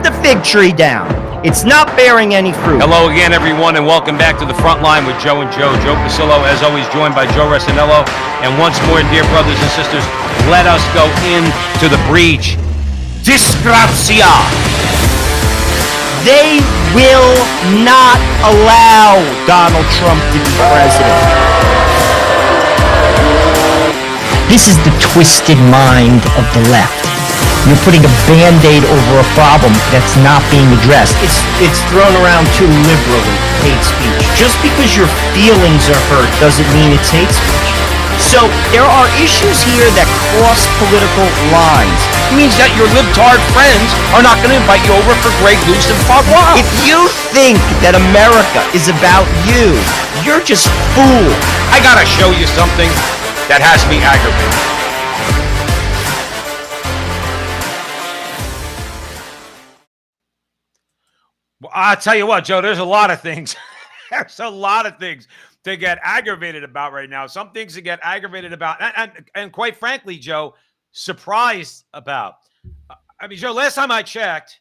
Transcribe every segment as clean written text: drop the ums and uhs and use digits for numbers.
the fig tree down. It's not bearing any fruit. Hello again, everyone, and welcome back to the front line with Joe and Joe. Joe Pasillo, as always, joined by Joe Resinello. And once more, dear brothers and sisters, let us go into the breach. Disgrazia. They will not allow Donald Trump to be president. This is the twisted mind of the left. You're putting a Band-Aid over a problem that's not being addressed. It's thrown around too liberally, hate speech. Just because your feelings are hurt doesn't mean it's hate speech. So there are issues here that cross political lines. It means that your libtard friends are not going to invite you over for Grey Goose and Foie Gras. If you think that America is about you, you're just fooled. I got to show you something that has me aggravated. Well, I'll tell you what, Joe, there's a lot of things. There's a lot of things to get aggravated about right now. Some things to get aggravated about. And quite frankly, Joe, surprised about. I mean, Joe, last time I checked,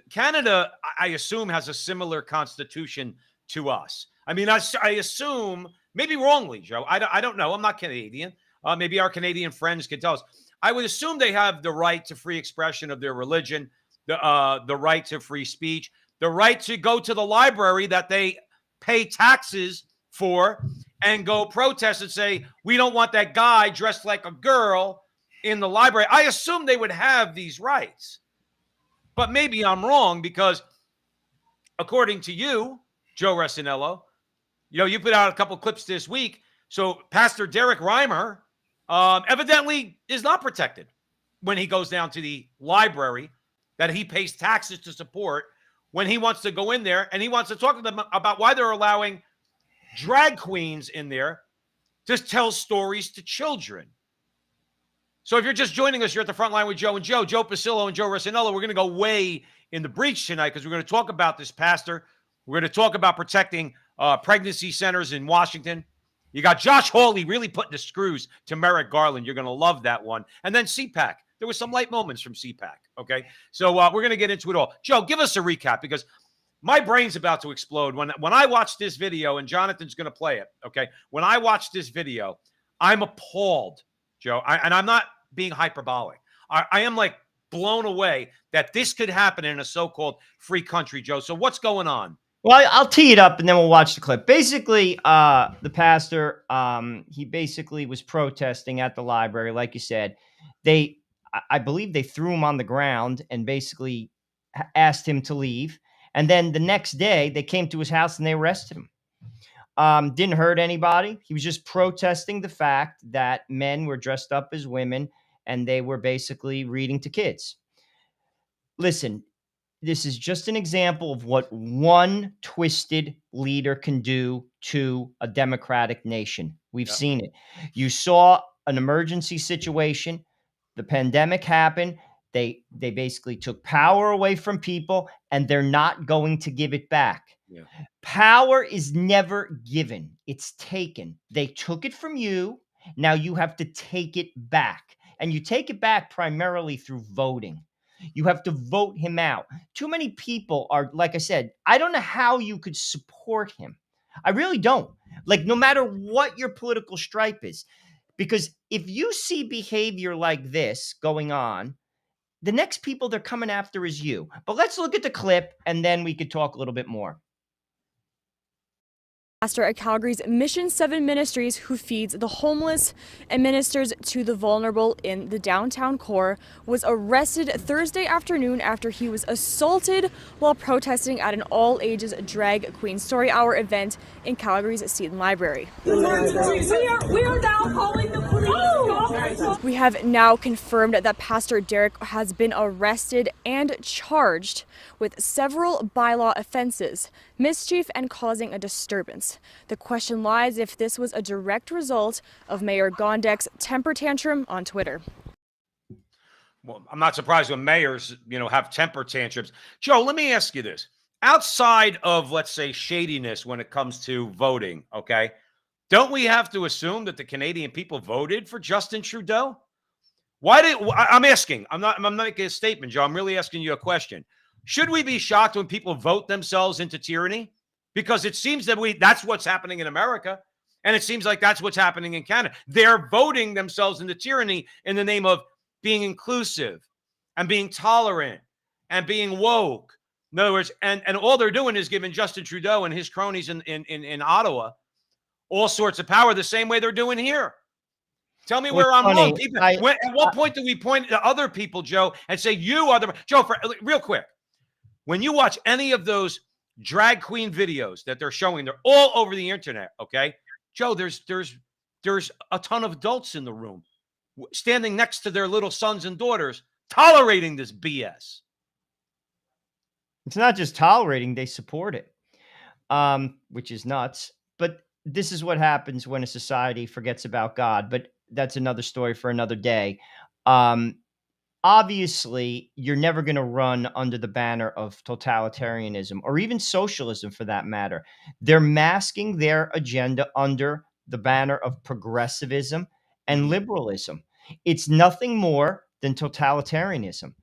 Canada, I assume, has a similar constitution to us. I mean, I assume, maybe wrongly, Joe. I don't know. I'm not Canadian. Maybe our Canadian friends can tell us. I would assume they have the right to free expression of their religion, the right to free speech, the right to go to the library that they pay taxes for and go protest and say, we don't want that guy dressed like a girl in the library. I assume they would have these rights. But maybe I'm wrong because according to you, Joe Resinello, you put out a couple clips this week. So Pastor Derek Reimer evidently is not protected when he goes down to the library that he pays taxes to support when he wants to go in there and he wants to talk to them about why they're allowing drag queens in there to tell stories to children. So if you're just joining us, you're at the front line with Joe and Joe Pasillo and Joe Resinello. We're going to go way in the breach tonight because we're going to talk about this pastor. We're going to talk about protecting pregnancy centers in Washington. You got Josh Hawley really putting the screws to Merrick Garland. You're going to love that one. And then CPAC. There were some light moments from CPAC, okay? So we're going to get into it all. Joe, give us a recap because my brain's about to explode. When I watch this video, and Jonathan's going to play it, okay? When I watch this video, I'm appalled, Joe. And I'm not being hyperbolic. I am like blown away that this could happen in a so-called free country, Joe. So what's going on? Well, I'll tee it up and then we'll watch the clip. Basically, the pastor, he basically was protesting at the library. Like you said, I believe they threw him on the ground and basically asked him to leave. And then the next day they came to his house and they arrested him. Didn't hurt anybody. He was just protesting the fact that men were dressed up as women and they were basically reading to kids. Listen, this is just an example of what one twisted leader can do to a democratic nation. We've seen it. You saw an emergency situation. The pandemic happened. They basically took power away from people, and they're not going to give it back. Yeah. Power is never given. It's taken. They took it from you. Now you have to take it back. And you take it back primarily through voting. You have to vote him out. Too many people are, like I said, I don't know how you could support him. I really don't. Like, no matter what your political stripe is. Because if you see behavior like this going on, the next people they're coming after is you. But let's look at the clip, and then we could talk a little bit more. Pastor at Calgary's Mission 7 Ministries, who feeds the homeless and ministers to the vulnerable in the downtown core, was arrested Thursday afternoon after he was assaulted while protesting at an all-ages drag queen story hour event in Calgary's Seton Library. We are now calling the police. We have now confirmed that Pastor Derek has been arrested and charged with several bylaw offenses, mischief, and causing a disturbance. The question lies if this was a direct result of Mayor Gondek's temper tantrum on Twitter. Well, I'm not surprised when mayors, have temper tantrums. Joe, let me ask you this. Outside of, let's say, shadiness when it comes to voting, okay, don't we have to assume that the Canadian people voted for Justin Trudeau? I'm asking. I'm not making a statement, Joe. I'm really asking you a question. Should we be shocked when people vote themselves into tyranny? Because it seems that that's what's happening in America. And it seems like that's what's happening in Canada. They're voting themselves into tyranny in the name of being inclusive and being tolerant and being woke. In other words, and all they're doing is giving Justin Trudeau and his cronies in Ottawa all sorts of power the same way they're doing here. Tell me where I'm wrong. People, at what point do we point to other people, Joe, and say, you are the Joe, real quick. When you watch any of those drag queen videos that they're showing, they're all over the internet, okay? Joe, there's a ton of adults in the room standing next to their little sons and daughters tolerating this BS. It's not just tolerating, they support it, which is nuts. But this is what happens when a society forgets about God. But that's another story for another day. Obviously, you're never going to run under the banner of totalitarianism or even socialism for that matter. They're masking their agenda under the banner of progressivism and liberalism. It's nothing more than totalitarianism.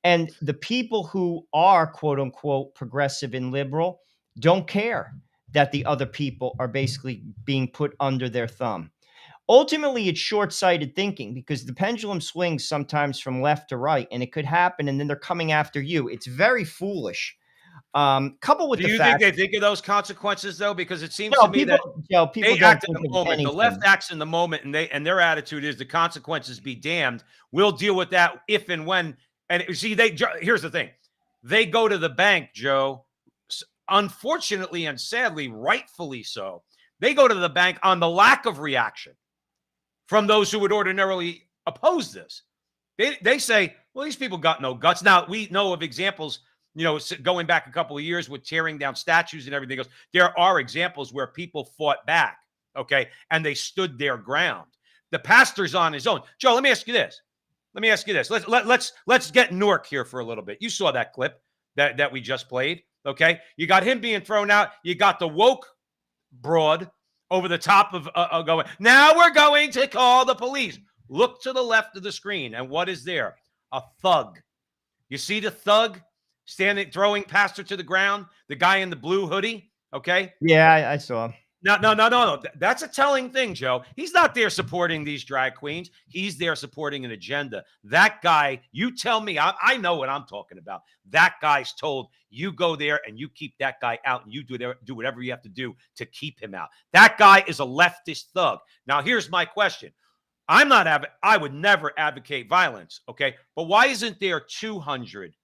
And the people who are, quote unquote, progressive and liberal don't care that the other people are basically being put under their thumb. Ultimately, it's short-sighted thinking because the pendulum swings sometimes from left to right, and it could happen, and then they're coming after you. It's very foolish. Coupled with do you think they think of those consequences though? Because it seems to me that people they act in the moment. The left acts in the moment, and their attitude is the consequences be damned. We'll deal with that if and when. And see, here's the thing: they go to the bank, Joe. Unfortunately and sadly, rightfully so, they go to the bank on the lack of reaction from those who would ordinarily oppose this. They say, well, these people got no guts. Now, we know of examples, going back a couple of years with tearing down statues and everything else. There are examples where people fought back, okay, and they stood their ground. The pastor's on his own. Joe, let me ask you this. Let's get Nork here for a little bit. You saw that clip that we just played, okay? You got him being thrown out. You got the woke broad over the top of going, now we're going to call the police. Look to the left of the screen, and what is there? A thug. You see the thug standing, throwing pastor to the ground, the guy in the blue hoodie, okay? Yeah, I saw him. No. That's a telling thing, Joe. He's not there supporting these drag queens. He's there supporting an agenda. That guy, you tell me, I know what I'm talking about. That guy's told, you go there and you keep that guy out and you do whatever you have to do to keep him out. That guy is a leftist thug. Now, here's my question. I would never advocate violence, okay? But why isn't there 200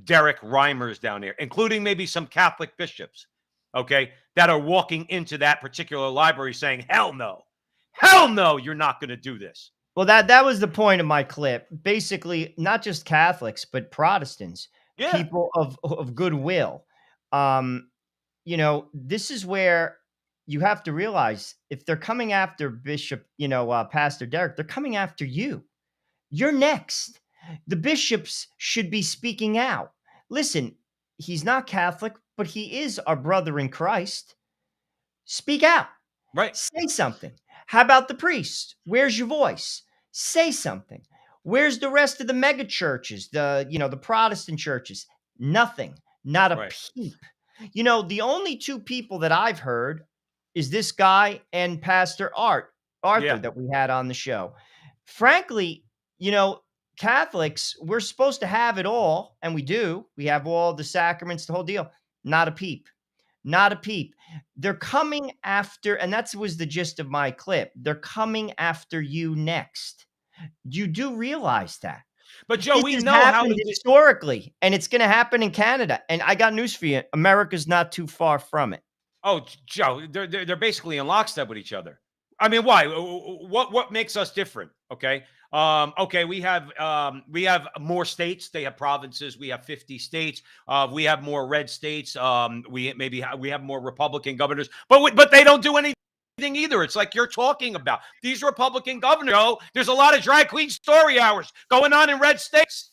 Derek Reimers down there, including maybe some Catholic bishops, okay, that are walking into that particular library saying, hell no, you're not going to do this. Well, that was the point of my clip. Basically, not just Catholics, but Protestants, people of goodwill. This is where you have to realize if they're coming after Bishop, Pastor Derek, they're coming after you. You're next. The bishops should be speaking out. Listen, he's not Catholic, but he is our brother in Christ. Speak out. Right. Say something. How about the priests? Where's your voice? Say something. Where's the rest of the mega churches, the Protestant churches? Nothing. Not a peep. The only two people that I've heard is this guy and Pastor Arthur that we had on the show. Frankly, Catholics, we're supposed to have it all, and we do. We have all the sacraments, the whole deal. Not a peep. Not a peep. They're coming after, and that was the gist of my clip. They're coming after you next. You do realize that. But Joe, we know how historically, and it's going to happen in Canada. And I got news for you. America's not too far from it. Oh, Joe, they're basically in lockstep with each other. I mean, why? What makes us different? Okay. We have more states. They have provinces. We have 50 states. We have more red states. We have more Republican governors, but they don't do anything either. It's like you're talking about these Republican governors. Joe, there's a lot of drag queen story hours going on in red states.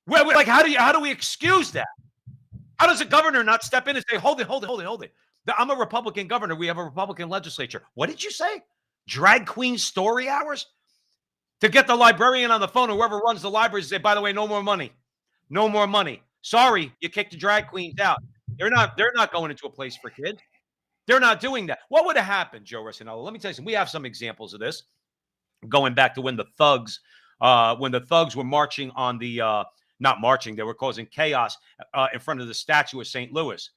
Like, how do we excuse that? How does a governor not step in and say, hold it. I'm a Republican governor. We have a Republican legislature. What did you say? Drag queen story hours? To get the librarian on the phone or whoever runs the library to say, by the way, no more money. No more money. Sorry, you kicked the drag queens out. They're not going into a place for kids. They're not doing that. What would have happened, Joe Rossinello? Let me tell you something. We have some examples of this going back to when the thugs were marching on the not marching, they were causing chaos in front of the statue of St. Louis,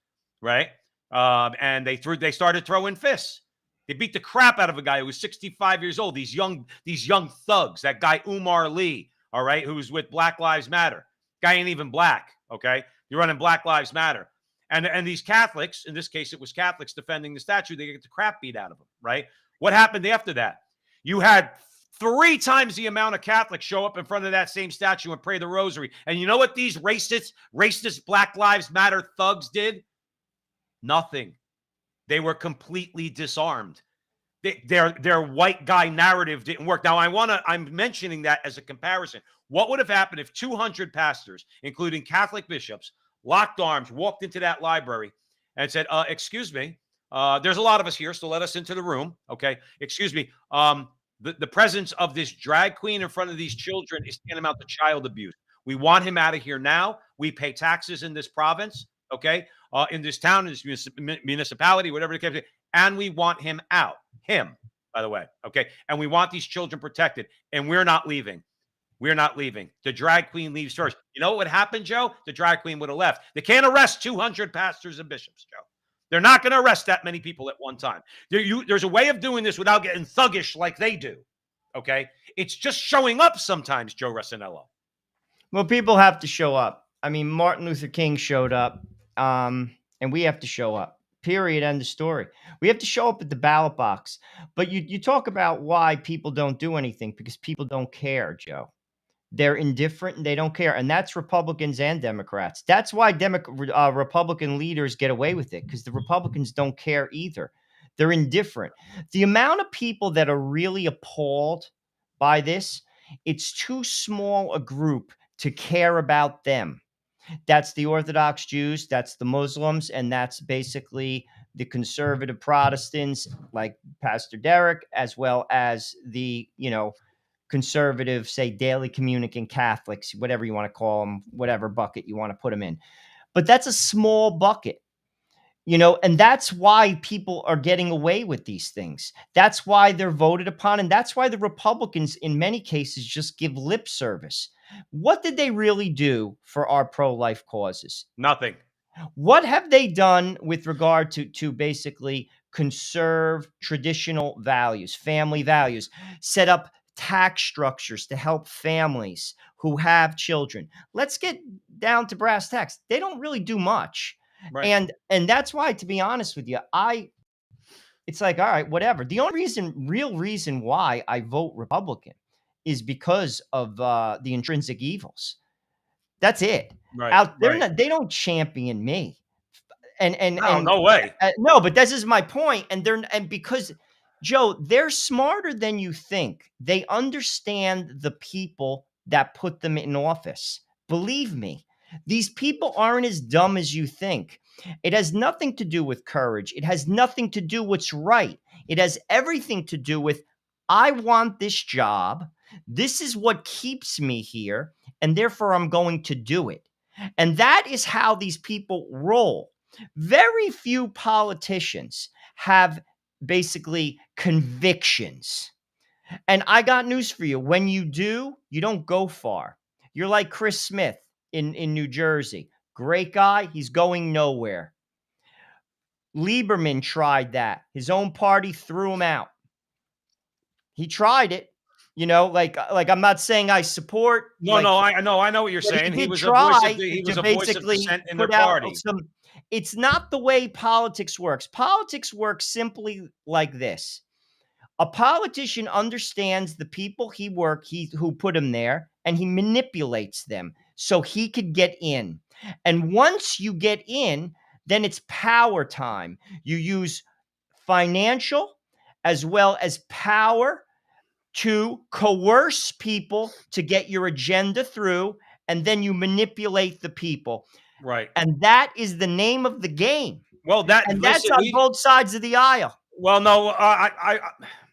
right? And they started throwing fists. They beat the crap out of a guy who was 65 years old. These young thugs. That guy Umar Lee, all right, who's with Black Lives Matter. Guy ain't even black. Okay, you're running Black Lives Matter, and these Catholics, in this case, it was Catholics defending the statue. They get the crap beat out of them, right? What happened after that? You had 3 times the amount of Catholics show up in front of that same statue and pray the rosary. And you know what these racist Black Lives Matter thugs did? Nothing. They were completely disarmed. Their white guy narrative didn't work. Now, I'm mentioning that as a comparison. What would have happened if 200 pastors, including Catholic bishops, locked arms, walked into that library and said, excuse me, there's a lot of us here, so let us into the room. Okay. Excuse me. The presence of this drag queen in front of these children is tantamount to child abuse. We want him out of here now. We pay taxes in this province, okay, in this town, in this municipality, whatever the case, and we want him out. Him, by the way, okay? And we want these children protected, and we're not leaving. We're not leaving. The drag queen leaves first. You know what would happen, Joe? The drag queen would have left. They can't arrest 200 pastors and bishops, Joe. They're not going to arrest that many people at one time. There's a way of doing this without getting thuggish like they do. Okay? It's just showing up sometimes, Joe Rossinello. Well, people have to show up. I mean, Martin Luther King showed up, and we have to show up. Period. End of story. We have to show up at the ballot box. But you talk about why people don't do anything, because people don't care, Joe. They're indifferent and they don't care. And that's Republicans and Democrats. That's why Republican leaders get away with it, because the Republicans don't care either. They're indifferent. The amount of people that are really appalled by this, it's too small a group to care about them. That's the Orthodox Jews, that's the Muslims, and that's basically the conservative Protestants like Pastor Derek, as well as the, conservative, say, daily communicant Catholics, whatever you want to call them, whatever bucket you want to put them in. But that's a small bucket, and that's why people are getting away with these things. That's why they're voted upon. And that's why the Republicans, in many cases, just give lip service. What did they really do for our pro-life causes? Nothing. What have they done with regard to basically conserve traditional values, family values, set up tax structures to help families who have children? Let's get down to brass tacks. They don't really do much. Right. And that's why, to be honest with you, it's like, all right, whatever. The only real reason why I vote Republican is because of the intrinsic evils. That's it. Right. They don't champion me. No way. No, but this is my point. And because Joe, they're smarter than you think. They understand the people that put them in office. Believe me, these people aren't as dumb as you think. It has nothing to do with courage. It has nothing to do with what's right. It has everything to do with, I want this job. This is what keeps me here, and therefore I'm going to do it. And that is how these people roll. Very few politicians have basically convictions. And I got news for you. When you do, you don't go far. You're like Chris Smith in New Jersey. Great guy. He's going nowhere. Lieberman tried that. His own party threw him out. He tried it. Like I'm not saying I support. No, I know what you're saying. He was a voice of dissent in their party. It's not the way politics works. Politics works simply like this. A politician understands the people who put him there, and he manipulates them so he could get in. And once you get in, then it's power time. You use financial as well as power to coerce people to get your agenda through, and then you manipulate the people. Right. And that is the name of the game. Well, that's on both sides of the aisle. Well, no, I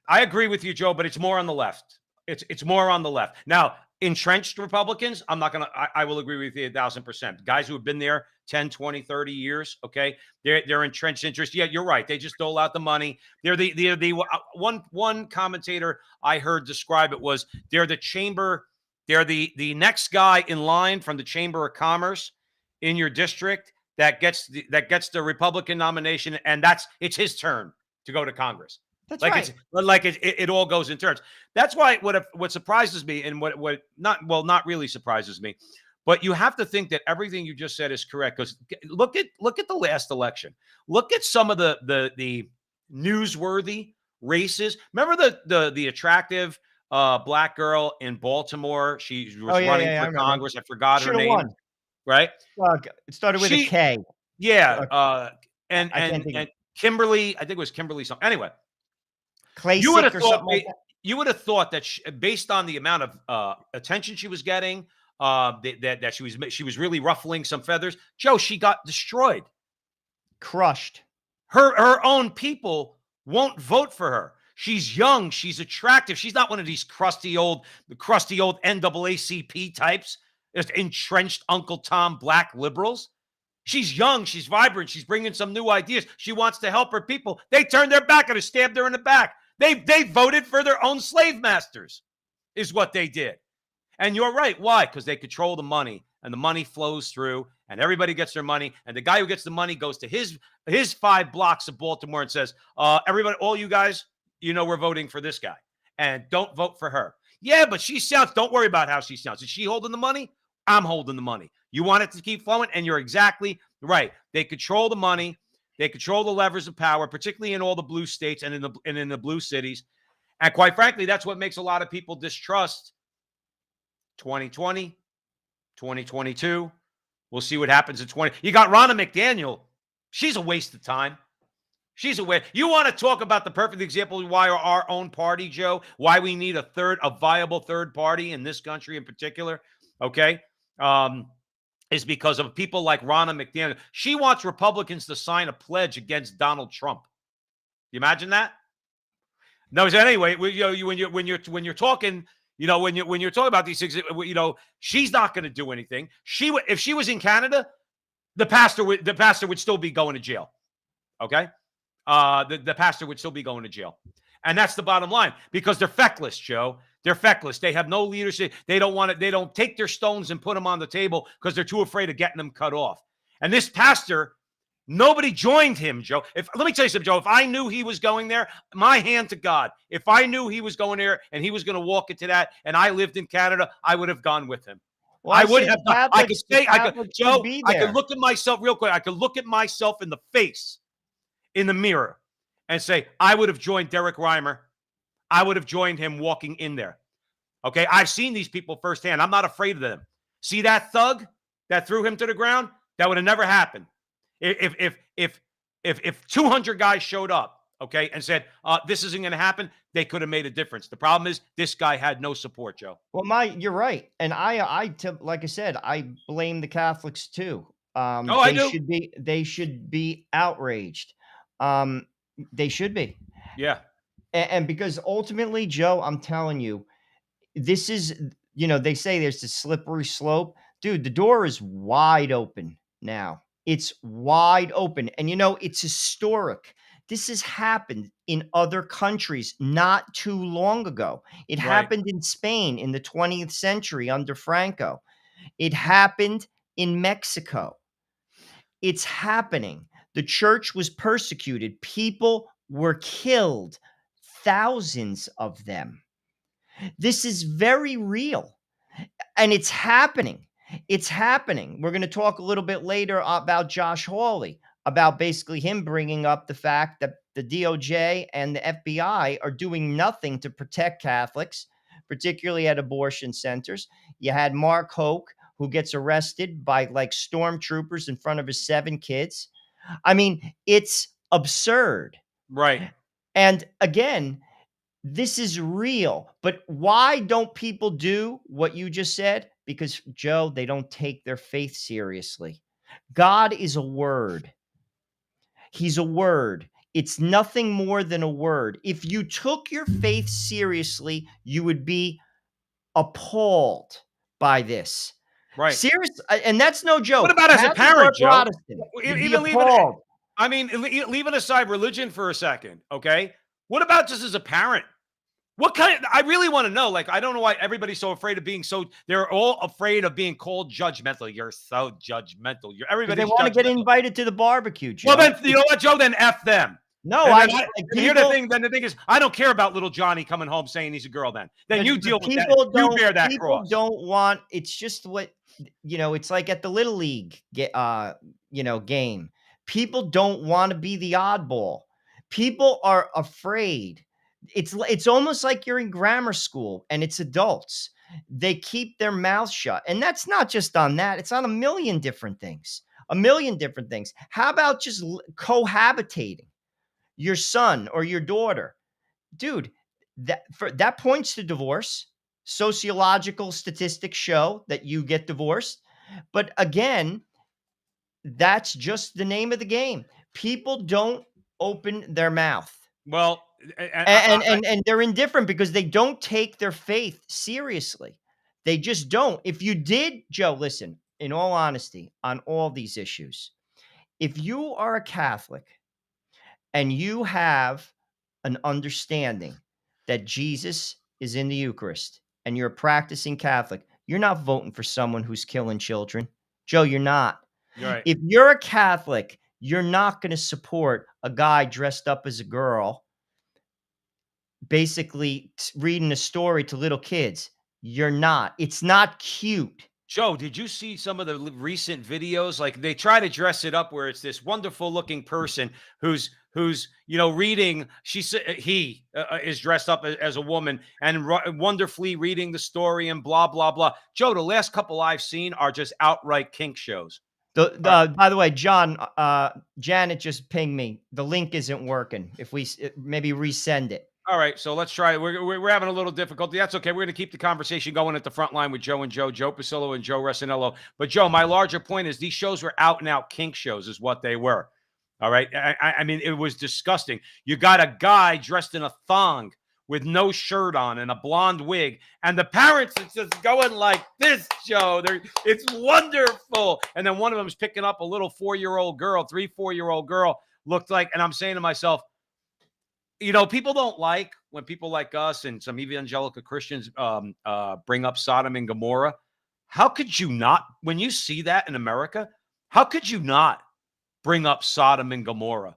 agree with you, Joe, but it's more on the left. It's more on the left. Now, Entrenched Republicans, I'm not going to, I will agree with you 1,000%. Guys who have been there 10, 20, 30 years, okay, they're entrenched interest. Yeah, you're right. They just dole out the money. They're the one commentator I heard describe it was they're the chamber, they're the next guy in line from the Chamber of Commerce in your district that gets the Republican nomination, and it's his turn to go to Congress. That's Like right. it all goes in turns. That's why what surprises me, and what not really surprises me, but you have to think that everything you just said is correct. Because look at the last election. Look at some of the newsworthy races. Remember the attractive black girl in Baltimore? She was Oh, yeah, running yeah, I for remember. Congress. I forgot her Should have name. won. Right? It started with a She K. yeah. I can't think of And Kimberly, I think it was Kimberly something. Anyway, you would Klasick have or thought something like that. you would have thought that based on the amount of attention she was getting, that she was really ruffling some feathers. Joe, she got destroyed. Crushed. Her own people won't vote for her. She's young. She's attractive. She's not one of these crusty old NAACP types, just entrenched Uncle Tom black liberals. She's young. She's vibrant. She's bringing some new ideas. She wants to help her people. They turned their back on her, stabbed her in the back. They voted for their own slave masters, is what they did. And you're right. Why? Because they control the money, and the money flows through, and everybody gets their money. And the guy who gets the money goes to his 5 blocks of Baltimore and says, everybody, all you guys, we're voting for this guy. And don't vote for her. Yeah, but she sounds, don't worry about how she sounds. Is she holding the money? I'm holding the money. You want it to keep flowing? And you're exactly right. They control the money. They control the levers of power, particularly in all the blue states and in the blue cities. And quite frankly, that's what makes a lot of people distrust 2020, 2022. We'll see what happens in 20. You got Ronna McDaniel. She's a waste of time. She's a waste. You want to talk about the perfect example of why our own party, Joe, why we need a viable third party in this country in particular, okay? Is because of people like Ronna McDaniel. She wants Republicans to sign a pledge against Donald Trump. You imagine that? No, anyway, when you're talking, when you're talking about these things, she's not going to do anything. If she was in Canada, the pastor would still be going to jail. Okay, the pastor would still be going to jail, and that's the bottom line because they're feckless, Joe. They're feckless. They have no leadership. They don't want it. They don't take their stones and put them on the table because they're too afraid of getting them cut off. And this pastor, nobody joined him, Joe. Let me tell you something, Joe. If I knew he was going there, my hand to God, if I knew he was going there and he was going to walk into that, and I lived in Canada, I would have gone with him. Well, I would have. I could say, Joe, I could look at myself real quick. I could look at myself in the face, in the mirror, and say, I would have joined Derek Reimer. I would have joined him walking in there. Okay, I've seen these people firsthand. I'm not afraid of them. See that thug that threw him to the ground? That would have never happened. If 200 guys showed up, okay, and said this isn't going to happen, they could have made a difference. The problem is this guy had no support, Joe. Well, you're right, and like I said, I blame the Catholics too. I do. They should be outraged. They should be. Yeah. And because ultimately, Joe, I'm telling you, this is, they say there's a slippery slope. Dude, the door is wide open now. It's wide open. And, it's historic. This has happened in other countries not too long ago. It happened in Spain in the 20th century under Franco. It happened in Mexico. It's happening. The church was persecuted. People were killed. Thousands of them. This is very real. And it's happening. It's happening. We're going to talk a little bit later about Josh Hawley, about basically him bringing up the fact that the DOJ and the FBI are doing nothing to protect Catholics, particularly at abortion centers. You had Mark Hoke, who gets arrested by like stormtroopers in front of his 7 kids. I mean, it's absurd. Right. And again, this is real. But why don't people do what you just said? Because, Joe, they don't take their faith seriously. God is a word. He's a word. It's nothing more than a word. If you took your faith seriously, you would be appalled by this. Right. Serious, and that's no What joke. about as a Catholic or parent, Joe? Protestant, you'd be Even leaving appalled. I mean, leaving aside religion for a second, okay? What about just as a parent? What kind of, I really want to know. Like, I don't know why everybody's so afraid of being they're all afraid of being called judgmental. You're so judgmental. Because they Everybody's want to get judgmental. invited to the barbecue, Well, Joe. then, you know what, Joe? Then F them. No, And I then, like and here's the people. thing. Then the thing is, I don't care about little Johnny coming home saying he's a girl. Then you But deal with that. people You don't. bear that People cross. don't want. It's just what it's like at the little league game. People don't want to be the oddball. People are afraid. It's almost like you're in grammar school and it's adults. They keep their mouth shut, and that's not just on that. It's on a million different things. A million different things. How about just cohabitating your son or your daughter? Dude, that points to divorce. Sociological statistics show that you get divorced. But again, that's just the name of the game. People don't open their mouth. Well, And they're indifferent because they don't take their faith seriously. They just don't. If you did, Joe, listen, in all honesty, on all these issues, if you are a Catholic and you have an understanding that Jesus is in the Eucharist and you're a practicing Catholic, you're not voting for someone who's killing children. Joe, you're not. right. If you're a Catholic, you're not going to support a guy dressed up as a girl, basically reading a story to little kids. You're not. It's not cute. Joe, did you see some of the recent videos? Like they try to dress it up where it's this wonderful looking person who's reading. He is dressed up as a woman and wonderfully reading the story and blah blah blah. Joe, the last couple I've seen are just outright kink shows. By the way, John, Janet just pinged me. The link isn't working. If we maybe resend it. All right, so let's try it. We're having a little difficulty. That's okay. We're going to keep the conversation going at the front line with Joe Pasillo and Joe Resinello. But Joe, my larger point is these shows were out and out kink shows is what they were. All right. I mean, it was disgusting. You got a guy dressed in a thong with no shirt on and a blonde wig. And the parents are just going like this, Joe. It's wonderful. And then one of them is picking up a little 4-year-old girl, 4-year-old girl looked like, and I'm saying to myself, people don't like when people like us and some evangelical Christians bring up Sodom and Gomorrah. How could you not, when you see that in America, how could you not bring up Sodom and Gomorrah?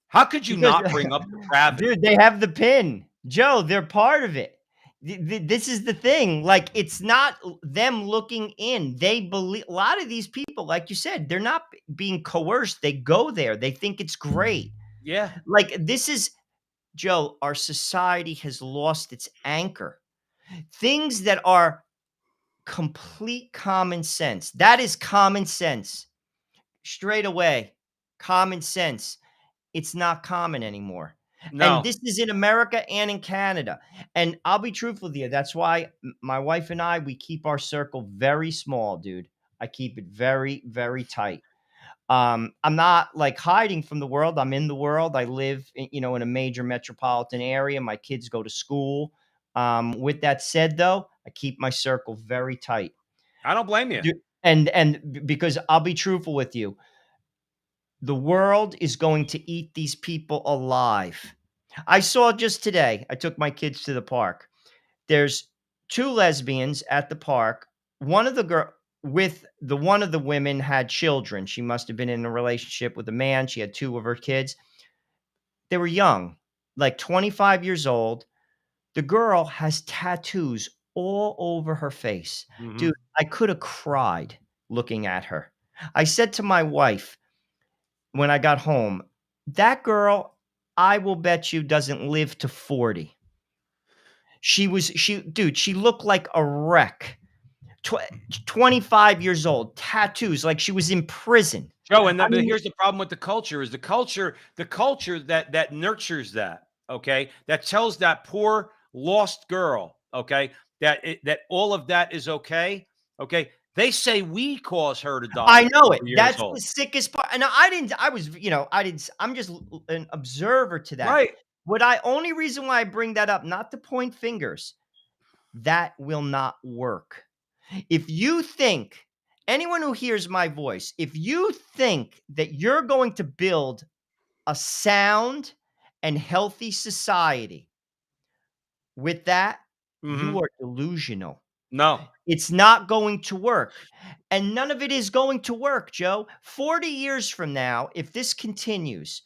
How could you not bring up depravity? Dude, they have the pin. Joe, they're part of it. This is the thing. Like, it's not them looking in. They believe, a lot of these people, like you said, they're not being coerced. They go there. They think it's great. Yeah. Like, this is, Joe, our society has lost its anchor. Things that are complete common sense. That is common sense. Straight away, common sense. It's not common anymore. No. And this is in America and in Canada. And I'll be truthful with you. That's why my wife and I, we keep our circle very small, dude. I keep it very, very tight. I'm not like hiding from the world. I'm in the world. I live, in a major metropolitan area. My kids go to school. With that said, though, I keep my circle very tight. I don't blame you. And because I'll be truthful with you, the world is going to eat these people alive. I saw just today, I took my kids to the park. There's 2 lesbians at the park. One of the women had children. She must have been in a relationship with a man. She had 2 of her kids. They were young, like 25 years old. The girl has tattoos all over her face. Mhm. Dude, I could have cried looking at her. I said to my wife when I got home, that girl, I will bet you doesn't live to 40. She looked like a wreck. 25 years old, tattoos, like she was in prison. Joe, and here's the problem with the culture is the culture that nurtures that, okay, that tells that poor lost girl, okay, that all of that is okay. They say we cause her to die. I know it. Years That's old. the sickest part. And I'm just an observer to that. Right. Only reason why I bring that up, not to point fingers. That will not work. If you think, anyone who hears my voice, if you think that you're going to build a sound and healthy society with that, you Mhm. are delusional. No. It's not going to work. And none of it is going to work, Joe. 40 years from now, if this continues,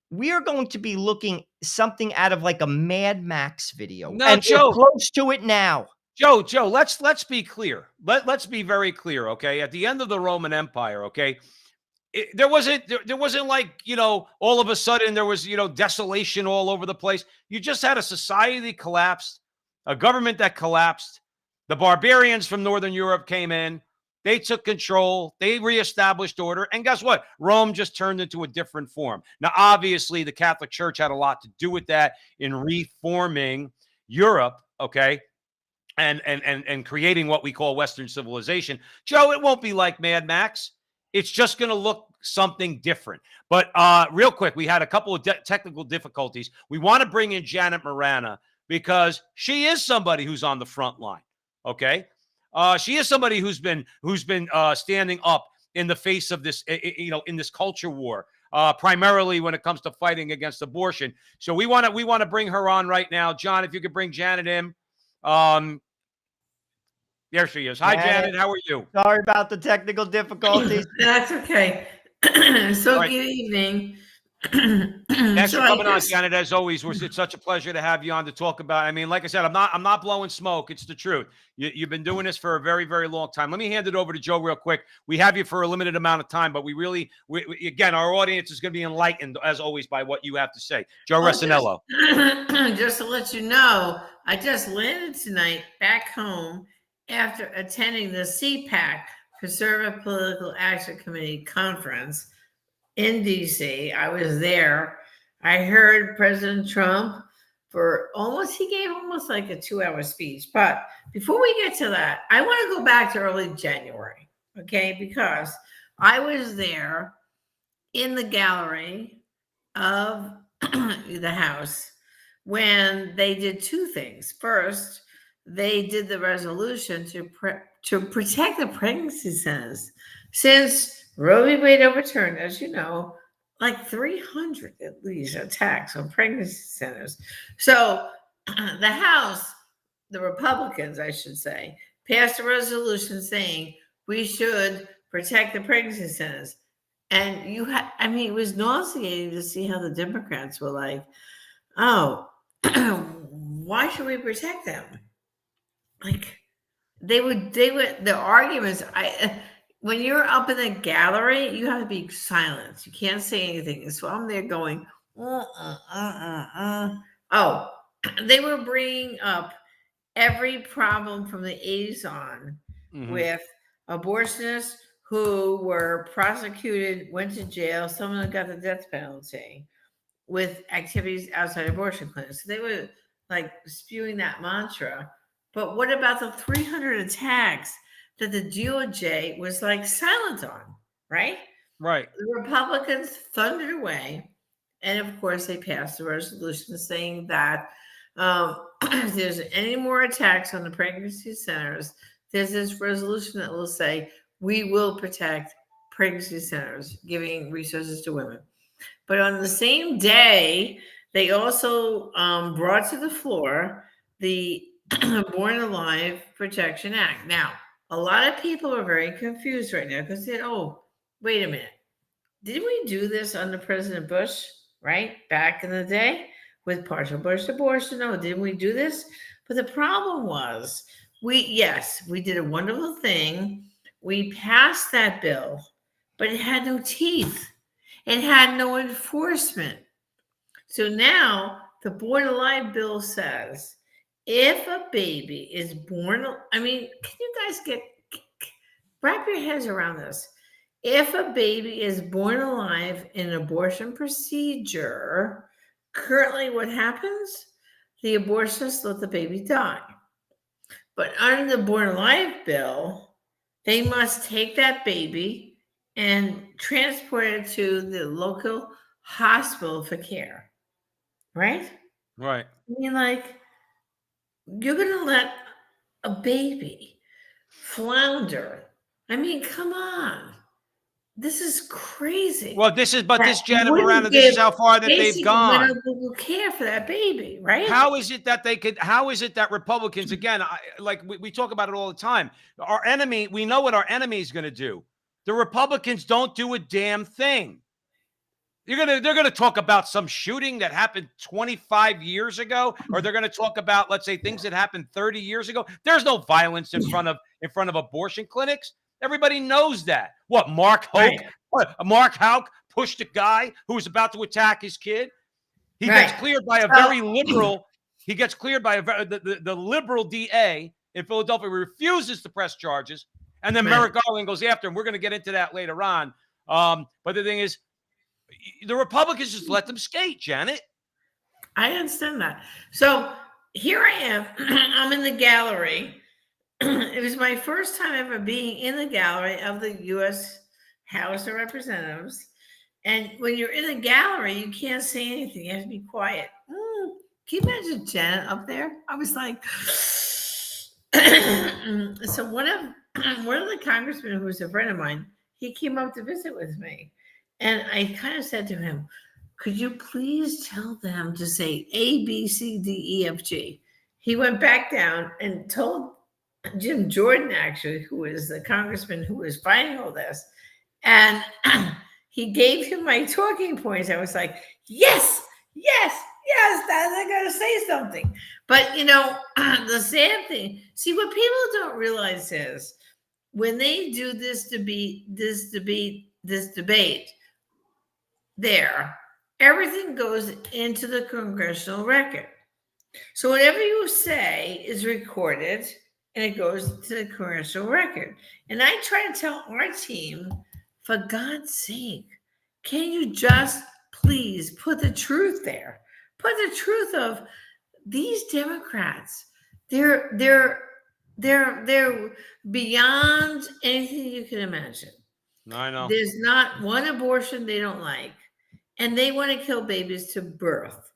we are going to be looking something out of like a Mad Max video, No, and we're Joe. close to it now. Joe, let's be clear. Let's be very clear, okay? At the end of the Roman Empire, okay, there wasn't like, all of a sudden there was, desolation all over the place. You just had a society that collapsed, a government that collapsed. The barbarians from Northern Europe came in. They took control. They reestablished order. And guess what? Rome just turned into a different form. Now, obviously, the Catholic Church had a lot to do with that in reforming Europe, okay? And creating what we call Western civilization. Joe, it won't be like Mad Max. It's just going to look something different. But real quick, we had a couple of technical difficulties. We want to bring in Janet Marana because she is somebody who's on the front line. Okay, she is somebody who's been standing up in the face of this, in this culture war. Primarily when it comes to fighting against abortion. So we want to bring her on right now. John, if you could bring Janet in. There she is. Hi, Janet. How are you? Sorry about the technical difficulties. That's okay. So Right. good evening. Thanks So for I coming on, just, Janet. As always, it's such a pleasure to have you on to talk about. I mean, like I said, I'm not blowing smoke. It's the truth. You've been doing this for a very, very long time. Let me hand it over to Joe real quick. We have you for a limited amount of time, but we again, our audience is going to be enlightened as always by what you have to say. Joe Resinello. just to let you know, I just landed tonight back home after attending the CPAC, Conservative Political Action Committee conference in DC. I was there. I heard President Trump he gave almost like a 2-hour speech. But before we get to that, I want to go back to early January, okay? Because I was there in the gallery of the House when they did two things. First, they did the resolution to protect the pregnancy centers. Since Roe v. Wade overturned, as you know, like 300 at least attacks on pregnancy centers. So the House, the Republicans, I should say, passed a resolution saying we should protect the pregnancy centers. And it was nauseating to see how the Democrats were like, oh, why should we protect them? Like the arguments, when you're up in the gallery, you have to be silent. You can't say anything. So I'm there going, Oh, they were bringing up every problem from the 80s on with abortionists who were prosecuted, went to jail. Some of them got the death penalty with activities outside abortion clinics. So they were like spewing that mantra. But what about the 300 attacks that the DOJ was like silent on, right? Right. The Republicans thundered away. And of course, they passed a resolution saying that if there's any more attacks on the pregnancy centers, there's this resolution that will say, we will protect pregnancy centers, giving resources to women. But on the same day, they also brought to the floor the Born Alive Protection Act. Now, a lot of people are very confused right now because they said, oh, wait a minute. Didn't we do this under President Bush, right? Back in the day with partial birth abortion? No, didn't we do this? But the problem was, we did a wonderful thing. We passed that bill, but it had no teeth. It had no enforcement. So now the Born Alive bill says, if a baby is born, can you guys wrap your heads around this? If a baby is born alive in an abortion procedure, currently what happens? The abortionists let the baby die. But under the Born Alive bill, they must take that baby and transport it to the local hospital for care. Right? Right. You're going to let a baby flounder. I mean, come on. This is crazy. Well, but That this, you Janet wouldn't Morano, this give is how far that they've basic gone. medical care for that baby, right? How is it that how is it that Republicans, again, like we talk about it all the time, our enemy, we know what our enemy is going to do. The Republicans don't do a damn thing. They're gonna talk about some shooting that happened 25 years ago, or they're gonna talk about, let's say, things that happened 30 years ago. There's no violence in front of abortion clinics. Everybody knows that. What, Mark Hoke? Right. What, Mark Houck pushed a guy who was about to attack his kid. He gets Right. cleared by a very liberal. He gets cleared by the liberal DA in Philadelphia. Who refuses to press charges, and then Right. Merrick Garland goes after him. We're going to get into that later on. But the thing is, the Republicans just let them skate, Janet. I understand that. So here I am. I'm in the gallery. It was my first time ever being in the gallery of the U.S. House of Representatives. And when you're in a gallery, you can't say anything. You have to be quiet. Can you imagine Janet up there? I was like, so one of the congressmen who was a friend of mine, he came up to visit with me. And I kind of said to him, could you please tell them to say A, B, C, D, E, F, G? He went back down and told Jim Jordan, actually, who is the congressman who was fighting all this. And he gave him my talking points. I was like, yes, they're going to say something. But, the sad thing, see, what people don't realize is when they do this debate, there, everything goes into the congressional record. So whatever you say is recorded and it goes to the congressional record. And I try to tell our team, for God's sake, can you just please put the truth there? Put the truth of these Democrats. They're beyond anything you can imagine. I know. There's not one abortion they don't like, and they want to kill babies to birth.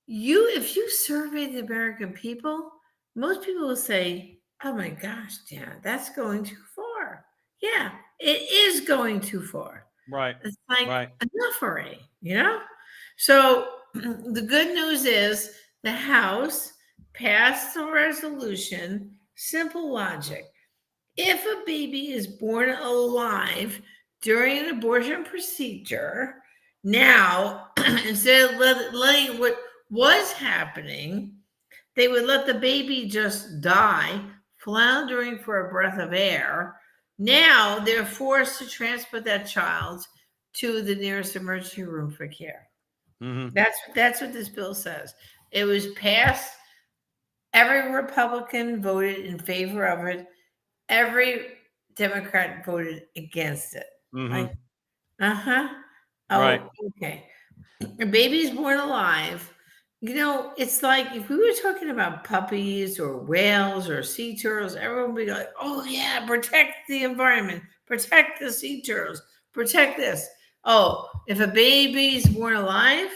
If you survey the American people, most people will say, oh my gosh, Dan, that's going too far. Yeah, it is going too far. Right. It's like enough already, So the good news is the House passed a resolution, simple logic. If a baby is born alive during an abortion procedure, now, instead of letting what was happening, they would let the baby just die, floundering for a breath of air. Now they're forced to transport that child to the nearest emergency room for care. Mm-hmm. That's what this bill says. It was passed. Every Republican voted in favor of it. Every Democrat voted against it. Mm-hmm. Like, oh, right. Okay. A baby's born alive. It's like if we were talking about puppies or whales or sea turtles, everyone would be like, oh, yeah, protect the environment, protect the sea turtles, protect this. Oh, if a baby's born alive,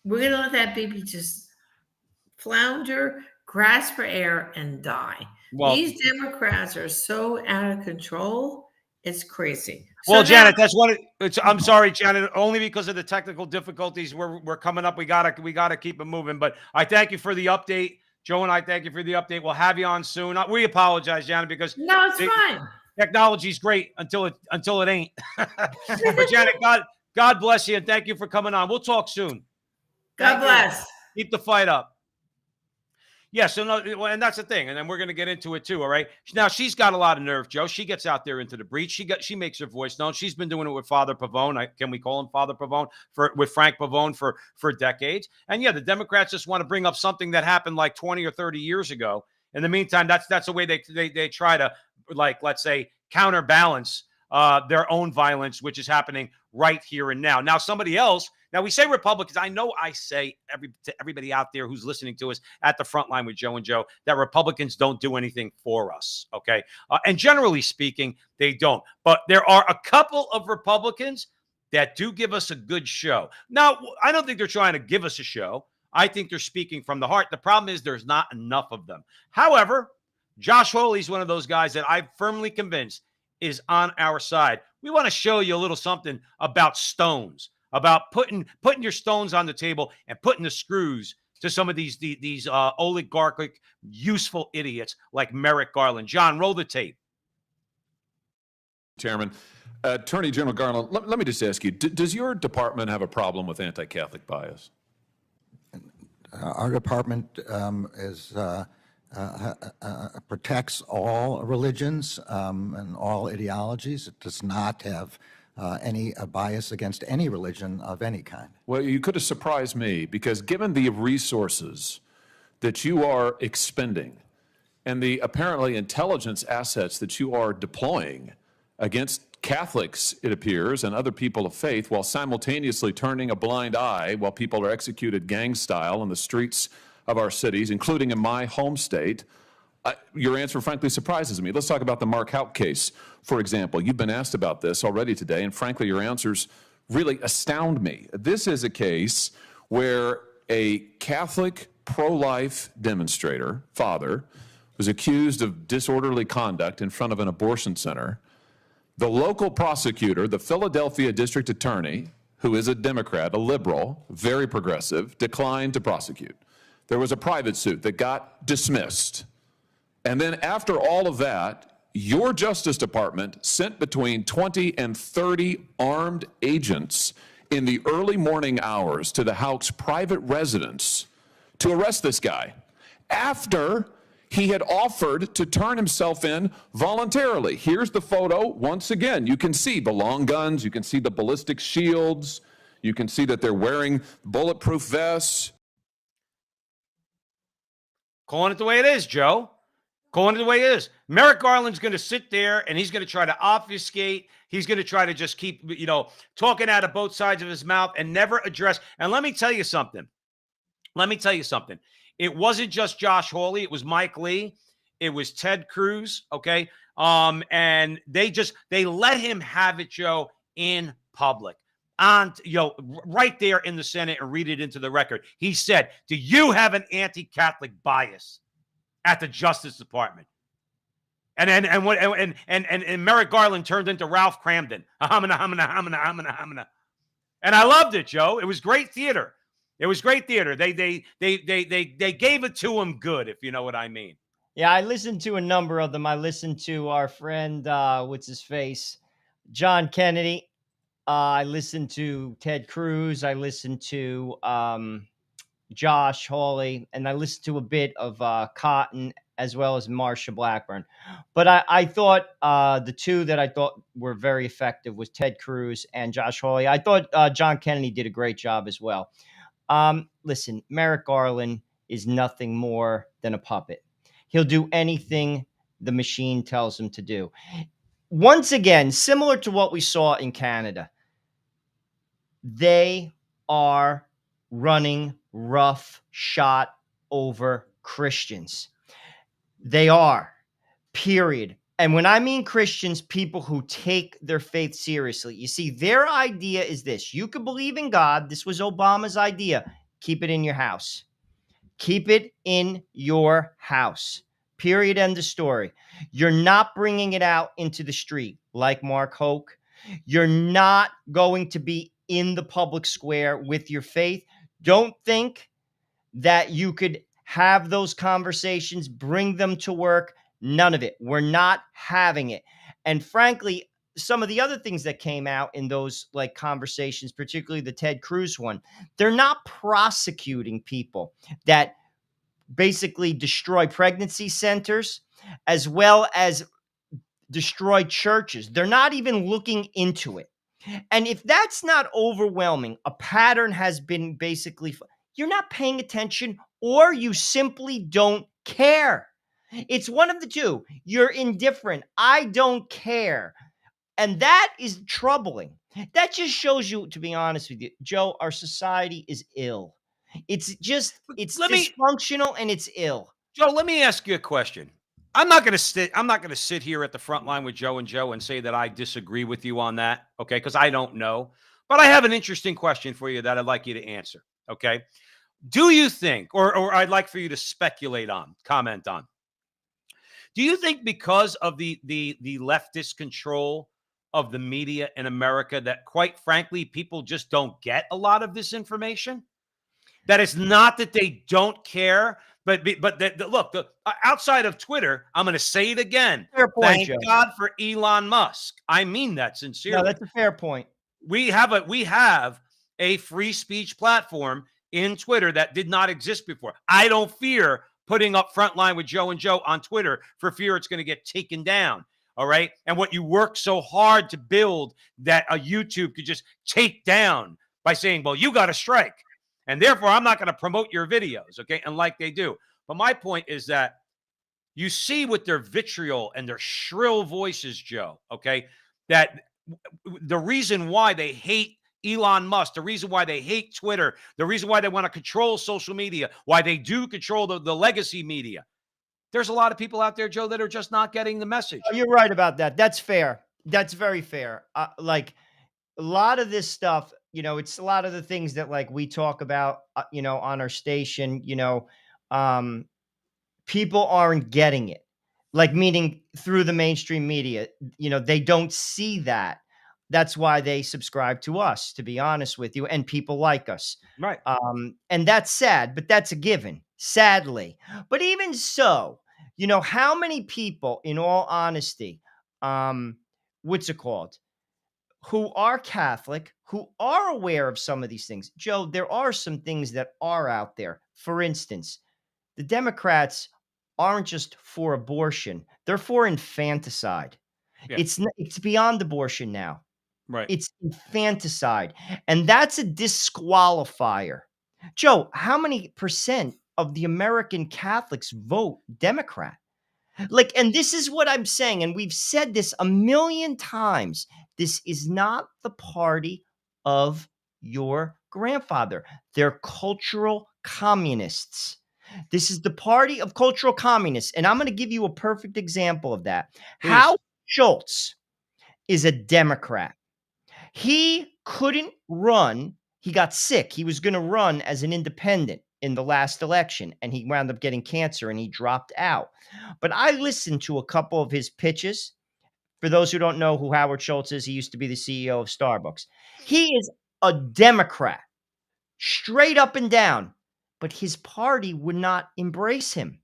we're going to let that baby just flounder, grasp for air, and die. Well, these Democrats are so out of control. It's crazy. Well, Janet, that's what I'm sorry, Janet, only because of the technical difficulties we're coming up. We gotta keep it moving. But I thank you for the update. Joe and I thank you for the update. We'll have you on soon. We apologize, Janet, because no, it's fine. Technology's great until it ain't. But Janet, God bless you, and thank you for coming on. We'll talk soon. God bless. Keep the fight up. Yeah, so no, and that's the thing, and then we're going to get into it too. All right. Now she's got a lot of nerve, Joe. She gets out there into the breach. She makes her voice known. She's been doing it with Father Pavone. Can we call him Father Pavone with Frank Pavone for decades? And yeah, the Democrats just want to bring up something that happened like 20 or 30 years ago. In the meantime, that's the way they try to, like, let's say, counterbalance their own violence, which is happening right here and now. Now, somebody else. Now, we say Republicans. I know I say to everybody out there who's listening to us at the front line with Joe and Joe that Republicans don't do anything for us, okay? And generally speaking, they don't. But there are a couple of Republicans that do give us a good show. Now, I don't think they're trying to give us a show. I think they're speaking from the heart. The problem is there's not enough of them. However, Josh Hawley's one of those guys that I'm firmly convinced is on our side. We want to show you a little something about stones, about putting your stones on the table and putting the screws to some of these oligarchic, useful idiots like Merrick Garland. John, roll the tape. Chairman, Attorney General Garland, let me just ask you, does your department have a problem with anti-Catholic bias? Our department protects all religions and all ideologies. It does not have any bias against any religion of any kind. Well, you could have surprised me, because given the resources that you are expending and the apparently intelligence assets that you are deploying against Catholics, it appears, and other people of faith, while simultaneously turning a blind eye while people are executed gang style in the streets of our cities, including in my home state, your answer frankly surprises me. Let's talk about the Mark Houck case, for example. You've been asked about this already today, and frankly, your answers really astound me. This is a case where a Catholic pro-life demonstrator, father, was accused of disorderly conduct in front of an abortion center. The local prosecutor, the Philadelphia district attorney, who is a Democrat, a liberal, very progressive, declined to prosecute. There was a private suit that got dismissed. And then after all of that, your Justice Department sent between 20 and 30 armed agents in the early morning hours to the Houck's private residence to arrest this guy after he had offered to turn himself in voluntarily. Here's the photo. Once again, you can see the long guns, you can see the ballistic shields, you can see that they're wearing bulletproof vests. Calling it the way it is, Joe. Calling it the way it is. Merrick Garland's going to sit there and he's going to try to obfuscate. He's going to try to just keep, talking out of both sides of his mouth and never address. And let me tell you something. It wasn't just Josh Hawley. It was Mike Lee. It was Ted Cruz. Okay. And they let him have it, Joe, in public. Right there in the Senate, and read it into the record. He said, "Do you have an anti-Catholic bias at the Justice Department?" And Merrick Garland turned into Ralph Cramden. And I loved it, Joe. It was great theater. They gave it to him good, if you know what I mean. Yeah, I listened to a number of them. I listened to our friend, what's his face, John Kennedy. I listened to Ted Cruz. I listened to Josh Hawley, and I listened to a bit of Cotton as well as Marsha Blackburn. But I thought the two that I thought were very effective was Ted Cruz and Josh Hawley. I thought John Kennedy did a great job as well. Listen, Merrick Garland is nothing more than a puppet. He'll do anything the machine tells him to do. Once again, similar to what we saw in Canada, they are running rough shot over Christians. They are, period. And when I mean Christians, people who take their faith seriously. You see, their idea is this. You could believe in God. This was Obama's idea. Keep it in your house. Keep it in your house. Period. End of story. You're not bringing it out into the street like Mark Hoke. You're not going to be in the public square with your faith. Don't think that you could have those conversations, bring them to work. None of it. We're not having it. And frankly, some of the other things that came out in those conversations, particularly the Ted Cruz one, they're not prosecuting people that basically destroy pregnancy centers as well as destroy churches. They're not even looking into it. And if that's not overwhelming, a pattern has been basically, you're not paying attention or you simply don't care. It's one of the two. You're indifferent. I don't care. And that is troubling. That just shows you, to be honest with you, Joe, our society is ill. It's dysfunctional and it's ill. Joe, let me ask you a question. I'm not going to sit here at the front line with Joe and say that I disagree with you on that, okay? Because I don't know. But I have an interesting question for you that I'd like you to answer, okay? Do you think, or I'd like for you to comment on, Do you think because of the leftist control of the media in America that, quite frankly, people just don't get a lot of this information? That it's not that they don't care, but look, outside of Twitter, I'm going to say it again. Fair point, Thank Joe. God for Elon Musk. I mean that No, sincerely. that's a fair point. We have a free speech platform in Twitter that did not exist before. I don't fear putting up Frontline with Joe and Joe on Twitter for fear it's going to get taken down. All right. And what you work so hard to build that a YouTube could just take down by saying, well, you got a strike. And therefore, I'm not going to promote your videos. Okay. And like they do. But my point is that you see with their vitriol and their shrill voices, Joe, okay, that the reason why they hate Elon Musk, the reason why they hate Twitter, the reason why they want to control social media, why they do control the legacy media. There's a lot of people out there, Joe, that are just not getting the message. Oh, you're right about that. That's fair. That's very fair. Like a lot of this stuff, it's a lot of the things that like we talk about, on our station, um, people aren't getting it. Like meaning through the mainstream media, they don't see that. That's why they subscribe to us, to be honest with you, and people like us. Right. And that's sad, but that's a given, sadly. But even so, how many people, in all honesty, what's it called, who are Catholic, who are aware of some of these things? Joe, there are some things that are out there. For instance, the Democrats aren't just for abortion, they're for infanticide. Yeah. It's beyond abortion now. Right. It's infanticide. And that's a disqualifier. Joe, how many percent of the American Catholics vote Democrat? Like, and this is what I'm saying, and we've said this a million times. This is not the party of your grandfather. They're cultural communists. This is the party of cultural communists. And I'm going to give you a perfect example of that. Please. Howard Schultz is a Democrat. He couldn't run. He got sick. He was going to run as an independent in the last election, and he wound up getting cancer and he dropped out. But I listened to a couple of his pitches. For those who don't know who Howard Schultz is, he used to be the CEO of Starbucks. He is a Democrat, straight up and down, but his party would not embrace him.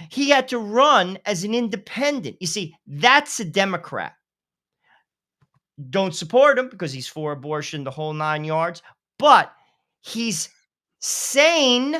He had to run as an independent. You see, that's a Democrat. Don't support him because he's for abortion, the whole 9 yards, but he's sane.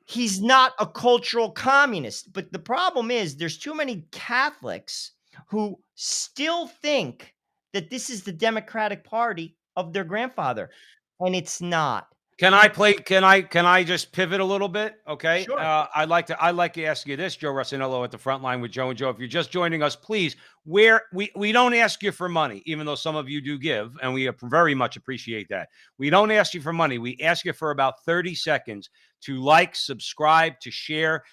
He's not a cultural communist. But the problem is there's too many Catholics who still think that this is the Democratic Party of their grandfather, and it's not. Can I just pivot a little bit? Okay. Sure. I'd like to ask you this, Joe Rossinello at the Frontline with Joe and Joe. If you're just joining us, please, we don't ask you for money, even though some of you do give, and we very much appreciate that. We don't ask you for money. We ask you for about 30 seconds to like, subscribe, to share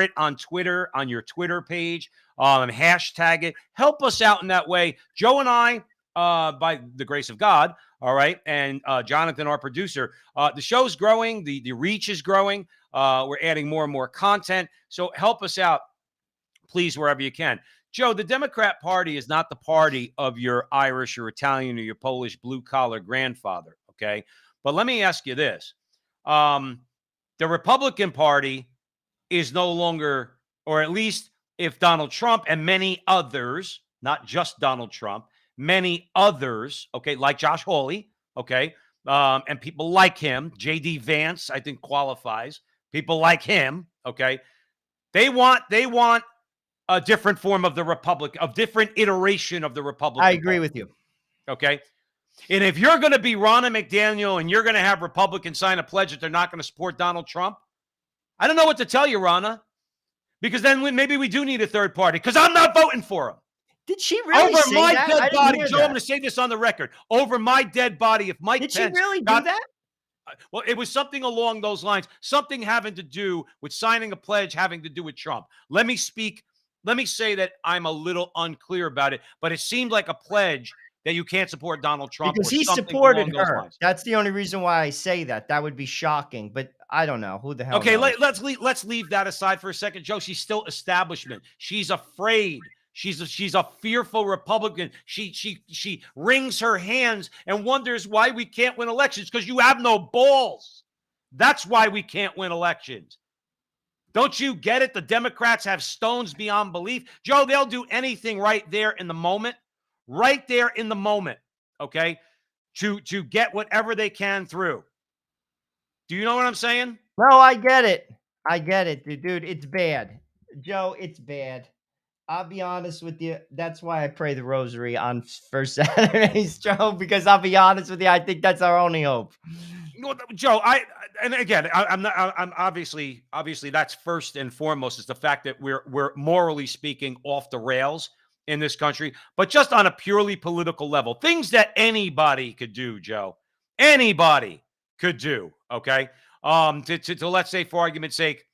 it on Twitter, on your Twitter page, hashtag it. Help us out in that way. Joe and I, by the grace of God, all right, and Jonathan, our producer, the show's growing, the reach is growing. We're adding more and more content. So help us out, please, wherever you can. Joe, the Democrat Party is not the party of your Irish or Italian or your Polish blue-collar grandfather, okay? But let me ask you this. The Republican Party is no longer, or at least if Donald Trump and many others, not just Donald Trump, many others, okay, like Josh Hawley, okay, and people like him, J.D. Vance, I think qualifies, people like him, okay, they want a different form of the Republic, a different iteration of the Republican I agree Party, with you. okay? And if you're going to be Ronna McDaniel and you're going to have Republicans sign a pledge that they're not going to support Donald Trump, I don't know what to tell you, Ronna, because then maybe we do need a third party, because I'm not voting for him. Did she really Over say my that? I dead didn't body, hear Joe, that. I'm going to say this on the record. Over my dead body, if Mike Did she Pence really do got- that? Well, it was something along those lines, something having to do with signing a pledge having to do with Trump. Let me say that I'm a little unclear about it, but it seemed like a pledge that you can't support Donald Trump Because or he something supported along those her. lines. That's the only reason why I say that. That would be shocking, but I don't know. Who the hell Okay, knows? let's leave that aside for a second, Joe. She's still establishment. She's afraid. She's a fearful Republican. She wrings her hands and wonders why we can't win elections, because you have no balls. That's why we can't win elections. Don't you get it? The Democrats have stones beyond belief. Joe, they'll do anything right there in the moment. Right there in the moment, okay? To get whatever they can through. Do you know what I'm saying? No, I get it. I get it, dude. It's bad. Joe, it's bad. I'll be honest with you. That's why I pray the rosary on first Saturdays, Joe, because I'll be honest with you. I think that's our only hope. Well, Joe, and again, I'm not. I'm obviously that's first and foremost is the fact that we're morally speaking off the rails in this country, but just on a purely political level, things that anybody could do, Joe, anybody could do. Okay, to let's say, for argument's sake,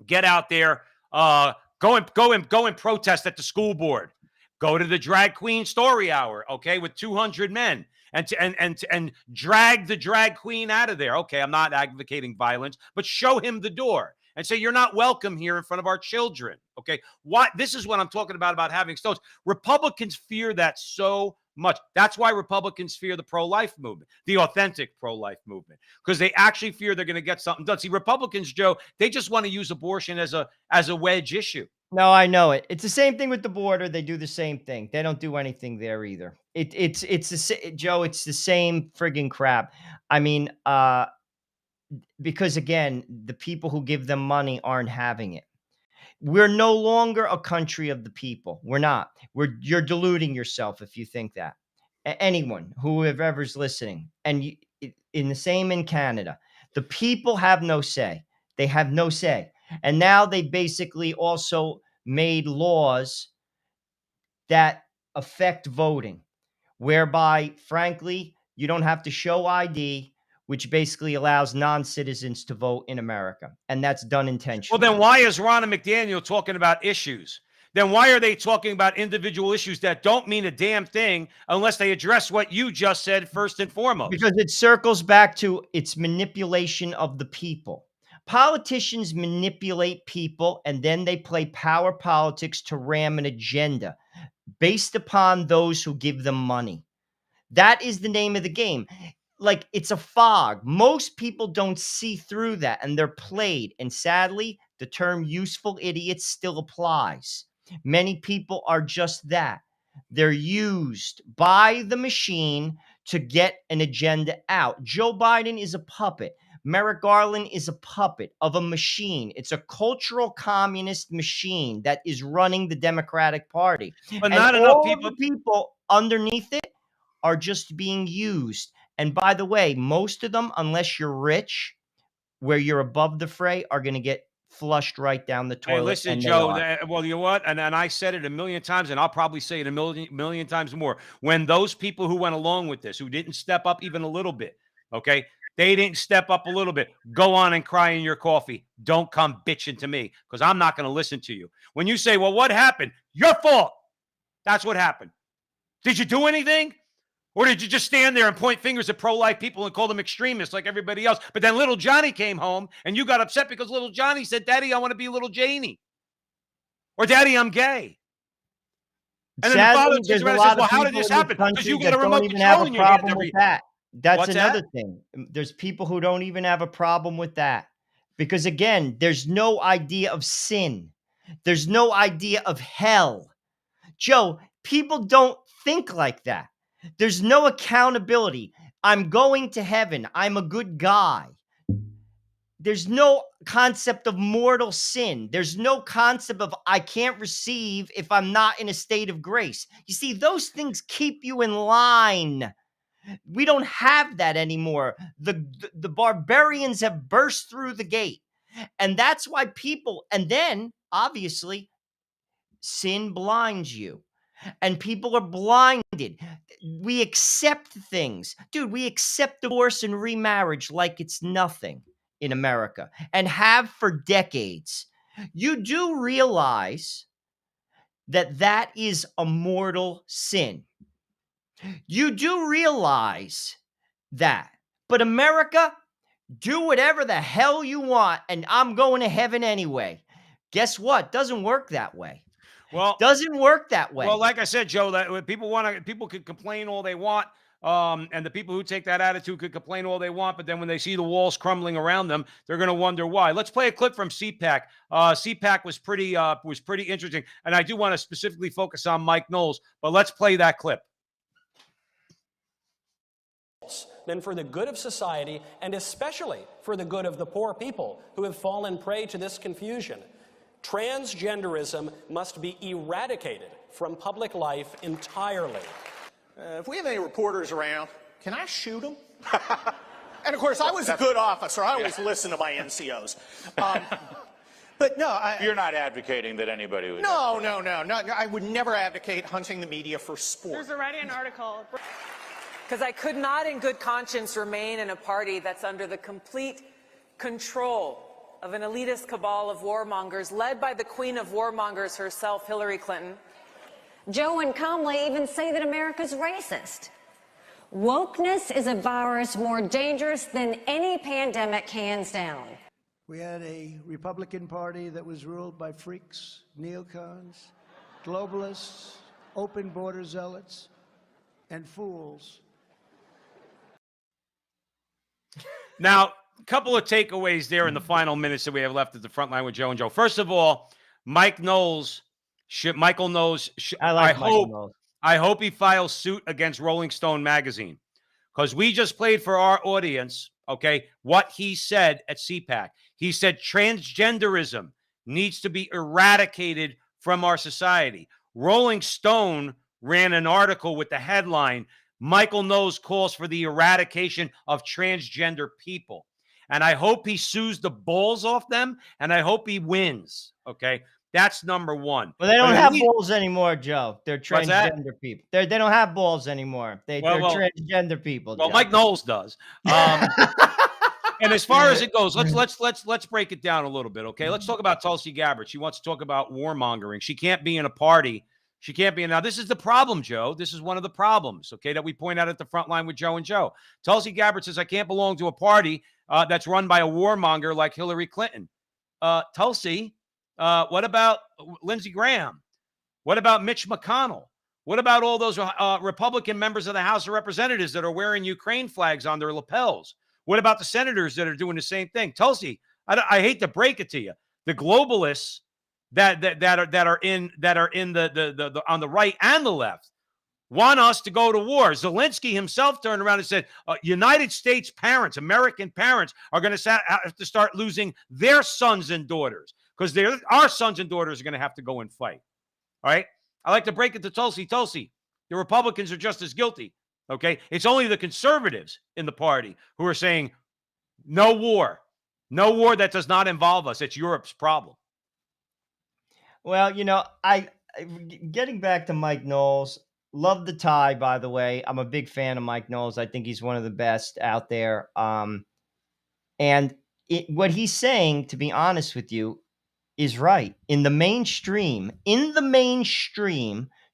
get out there, go and protest at the school board. Go to the drag queen story hour, okay, with 200 men, and drag the drag queen out of there. Okay, I'm not advocating violence, but show him the door and say you're not welcome here in front of our children. Okay, why? This is what I'm talking about having stones. Republicans fear that so much. That's why Republicans fear the pro-life movement, the authentic pro-life movement, because they actually fear they're going to get something done. See, Republicans, Joe, they just want to use abortion as a wedge issue. No, I know it. It's the same thing with the border. They do the same thing. They don't do anything there either. It's Joe. It's the same friggin' crap. I mean, because again, the people who give them money aren't having it. We're no longer a country of the people. We're not. You're deluding yourself if you think that. Anyone whoever's listening, and in the same in Canada, the people have no say. They have no say, and now they basically also made laws that affect voting, whereby, frankly, you don't have to show ID, which basically allows non-citizens to vote in America, and that's done Well, intentionally. then why is Ronna McDaniel talking about issues? Then why are they talking about individual issues that don't mean a damn thing unless they address what you just said first and foremost? Because it circles back to its manipulation of the people. Politicians manipulate people and then they play power politics to ram an agenda based upon those who give them money. That is the name of the game. Like, it's a fog. Most people don't see through that and they're played. And sadly, the term useful idiots still applies. Many people are just that. They're used by the machine to get an agenda out. Joe Biden is a puppet. Merrick Garland is a puppet of a machine. It's a cultural communist machine that is running the Democratic Party. But And not enough all of people. the people underneath it are just being used. And by the way, most of them, unless you're rich, where you're above the fray, are going to get flushed right down the toilet. Hey, listen, and they Joe. are. Well, you know what? And I said it a million times, and I'll probably say it a million times more. When those people who went along with this, who didn't step up even a little bit, okay, they didn't step up a little bit. Go on and cry in your coffee. Don't come bitching to me because I'm not going to listen to you. When you say, "Well, what happened?" Your fault. That's what happened. Did you do anything? Or did you just stand there and point fingers at pro-life people and call them extremists like everybody else? But then little Johnny came home and you got upset because little Johnny said, "Daddy, I want to be little Janie." Or, "Daddy, I'm gay." And then the father Sadly, turns there's a around and says, lot "Well, of how did people this in this happen?" Because country you got that a don't remote even have control a in your hand problem with every. that. That's What's another that? thing. There's people who don't even have a problem with that. Because again, there's no idea of sin. There's no idea of hell. Joe, people don't think like that. There's no accountability. I'm going to heaven. I'm a good guy. There's no concept of mortal sin. There's no concept of I can't receive if I'm not in a state of grace. You see, those things keep you in line. We don't have that anymore. The barbarians have burst through the gate. And that's why people, and then obviously, sin blinds you. And people are blinded. We accept things. Dude, we accept divorce and remarriage like it's nothing in America and have for decades. You do realize that that is a mortal sin. You do realize that. But America, do whatever the hell you want, and I'm going to heaven anyway. Guess what? Doesn't work that way. Well, Doesn't work that Well, way. like I said, Joe, that when people could complain all they want. And the people who take that attitude could complain all they want, but then when they see the walls crumbling around them, they're going to wonder why. Let's play a clip from CPAC. CPAC was pretty interesting, and I do want to specifically focus on Mike Knowles, but let's play that clip. Than for the good of society, and especially for the good of the poor people who have fallen prey to this confusion. Transgenderism must be eradicated from public life entirely. If we have any reporters around, can I shoot them? And of course, I was a good officer. I always listen to my NCOs. But no, you're not advocating that anybody would. No. I would never advocate hunting the media for sport. There's already an article. Because I could not in good conscience remain in a party that's under the complete control of an elitist cabal of warmongers led by the queen of warmongers herself, Hillary Clinton. Joe and Comley even say that America's racist. Wokeness is a virus more dangerous than any pandemic, hands down. We had a Republican Party that was ruled by freaks, neocons, globalists, open border zealots, and fools. Now, a couple of takeaways there in the final minutes that we have left at the front line with Joe and Joe. First of all, Michael Knowles. I hope he files suit against Rolling Stone magazine, because we just played for our audience, okay, what he said at CPAC. He said transgenderism needs to be eradicated from our society. Rolling Stone ran an article with the headline, Michael Knowles calls for the eradication of transgender people. And I hope he sues the balls off them, and I hope he wins, okay? That's number one. Well, they don't have balls anymore, Joe. They're transgender people. They don't have balls anymore. They're transgender people. Well, Joe. Mike Knowles does. And as far as it goes, let's break it down a little bit, okay? Let's talk about Tulsi Gabbard. She wants to talk about warmongering. She can't be in a party. She can't be in. Now, this is the problem, Joe. This is one of the problems, okay, that we point out at the front line with Joe and Joe. Tulsi Gabbard says, I can't belong to a party that's run by a warmonger like Hillary Clinton. Tulsi, what about Lindsey Graham? What about Mitch McConnell? What about all those Republican members of the House of Representatives that are wearing Ukraine flags on their lapels? What about the senators that are doing the same thing? Tulsi, I hate to break it to you, the globalists that are in the on the right and the left want us to go to war. Zelensky himself turned around and said, United States parents, American parents, are going to have to start losing their sons and daughters, because our sons and daughters are going to have to go and fight. All right? I like to break it to Tulsi. Tulsi, the Republicans are just as guilty. Okay? It's only the conservatives in the party who are saying, no war. No war that does not involve us. It's Europe's problem. Well, getting back to Mike Knowles, love the tie, by the way. I'm a big fan of Mike Knowles. I think he's one of the best out there. And what he's saying, to be honest with you, is right. In the mainstream,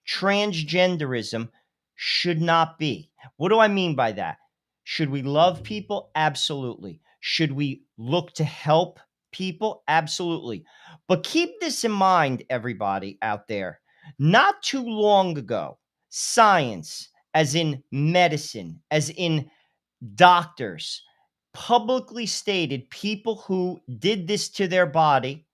transgenderism should not be. What do I mean by that? Should we love people? Absolutely. Should we look to help people? Absolutely. But keep this in mind, everybody out there. Not too long ago, science, as in medicine, as in doctors, publicly stated people who did this to their body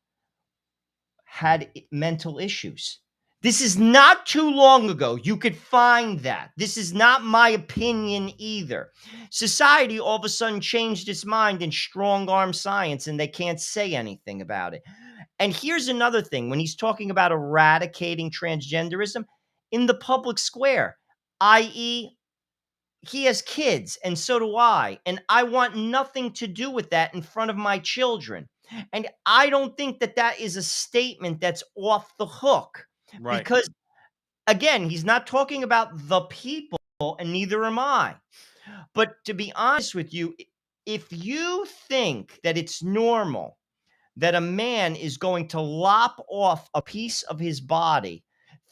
had mental issues. This is not too long ago. You could find that. This is not my opinion either. Society all of a sudden changed its mind and strong-arm science, and they can't say anything about it. And here's another thing. When he's talking about eradicating transgenderism in the public square, i.e., he has kids, and so do I. And I want nothing to do with that in front of my children. And I don't think that that is a statement that's off the hook. Right. Because, again, he's not talking about the people, and neither am I. But to be honest with you, if you think that it's normal that a man is going to lop off a piece of his body,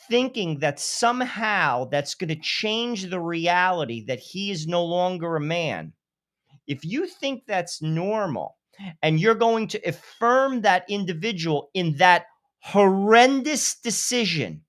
thinking that somehow that's going to change the reality that he is no longer a man, if you think that's normal and you're going to affirm that individual in that horrendous decision